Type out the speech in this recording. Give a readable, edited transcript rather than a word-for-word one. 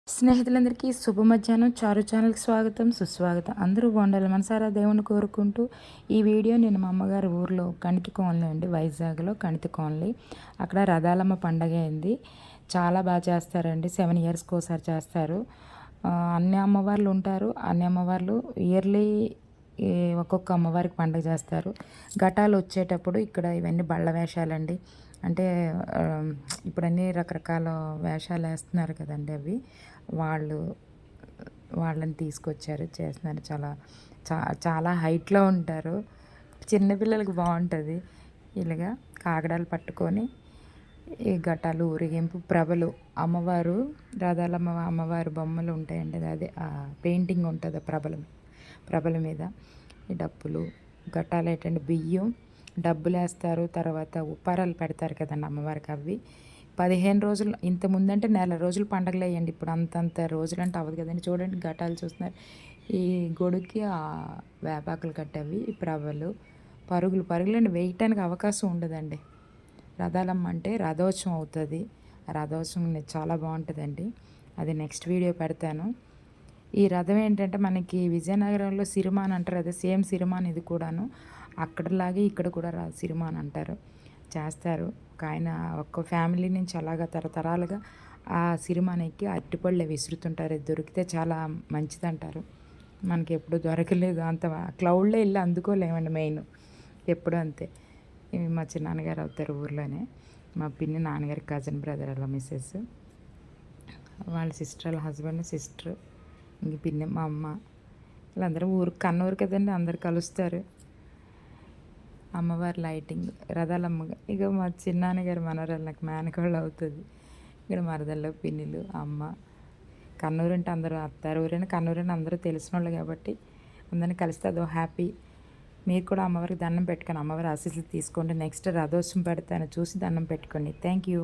స్నేహితులందరికీ శుభ మధ్యాహ్నం. చారు ఛానల్‌కి స్వాగతం, సుస్వాగతం. అందరూ బాగుండాలి మనసారా దేవుణ్ణి కోరుకుంటూ ఈ వీడియో నేను మా అమ్మగారి ఊర్లో కణితి కాలనీ అండి, వైజాగ్‌లో కణితి కాలనీ. అక్కడ రథాలమ్మ పండగ అయింది. చాలా బాగా చేస్తారండి. 7 ఇయర్స్‌కి ఒకసారి చేస్తారు. అన్ని అమ్మవార్లు ఉంటారు. అన్ని అమ్మవార్లు ఇయర్లీ ఈ ఒక్కొక్క అమ్మవారికి పండగ చేస్తారు. ఘటాలు వచ్చేటప్పుడు ఇక్కడ ఇవన్నీ బళ్ళ వేషాలండి. అంటే ఇప్పుడన్నీ రకరకాల వేషాలు వేస్తున్నారు కదండీ అవి. వాళ్ళు వాళ్ళని తీసుకొచ్చారు, చేస్తున్నారు. చాలా హైట్‌లో ఉంటారు. చిన్న పిల్లలకి బావుంటది. ఇలాగా కాగడాలు పట్టుకొని ఈ ఘటాలు, ఊరేగింపు, ప్రభలు, అమ్మవారు రథాలమ్మ అమ్మవారి బొమ్మలు ఉంటాయండి. అదే పెయింటింగ్ ఉంటది ప్రభల మీద. ఈ డప్పులు, ఘటాలేటండి, బియ్యం, డబ్బులేస్తారు. తర్వాత ఉప్పారాలు పెడతారు కదండీ అమ్మవారికి అవి. 15 రోజులు, ఇంత ముందంటే నెల రోజులు పండగలయ్యండి. ఇప్పుడు అంతంత రోజులంటే అవ్వదు కదండీ. చూడండి ఘటాలు చూస్తున్నారు. ఈ గొడుగుకి వేపాకులు కట్టేవి, ఈ ప్రభలు, పరుగులండి, వేయటానికి అవకాశం ఉండదండి. రథాలమ్మ అంటే రథోత్సవం అవుతుంది. రథోత్సవం చాలా బాగుంటుందండి. అది నెక్స్ట్ వీడియో పెడతాను. ఈ రథం ఏంటంటే మనకి విజయనగరంలో సిరిమాన్ అంటారు, అదే సేమ్ సిరిమాన్ ఇది కూడాను. అక్కడలాగే ఇక్కడ కూడా సిరిమాన్ అంటారు, చేస్తారు. ఒక ఆయన ఒక్క ఫ్యామిలీ నుంచి అలాగా తరతరాలుగా ఆ సిరిమాన్ ఎక్కి అరటిపళ్ళు విసురుతుంటారు. ఇది దొరికితే చాలా మంచిదంటారు. మనకి ఎప్పుడు దొరకలేదు, అంత క్లౌడ్లో వెళ్ళి అందుకోలేమండి మెయిన్. ఎప్పుడు అంతే. మా చిన్నాన్నగారు అవుతారు ఊర్లోనే. మా పిన్ని నాన్నగారి కజిన్ బ్రదర్ అలా మిస్సెస్, వాళ్ళ సిస్టర్, వాళ్ళ హస్బెండ్, సిస్టర్, ఇంక పిన్ని, మా అమ్మ, వీళ్ళందరూ కన్నూరు కదండి, అందరు కలుస్తారు. అమ్మవారి లైటింగ్, రథాలమ్మ. ఇక మా చిన్నాన్నగారు మనవరాలు, నాకు మేనకోళ్ళు అవుతుంది. ఇక్కడ మరదళ్ళు, పిన్నిలు, అమ్మ. కన్నూరు అంటే అందరూ అత్తారు ఊరైనా కన్నూరైనా అందరూ తెలిసిన వాళ్ళు కాబట్టి అందరిని కలిస్తే అదో హ్యాపీ. మీరు కూడా అమ్మవారికి దండం పెట్టుకొని అమ్మవారి ఆశీస్సులు తీసుకోండి. నెక్స్ట్ రథోత్సవం పెడతాను, చూసి దండం పెట్టుకోండి. Thank you.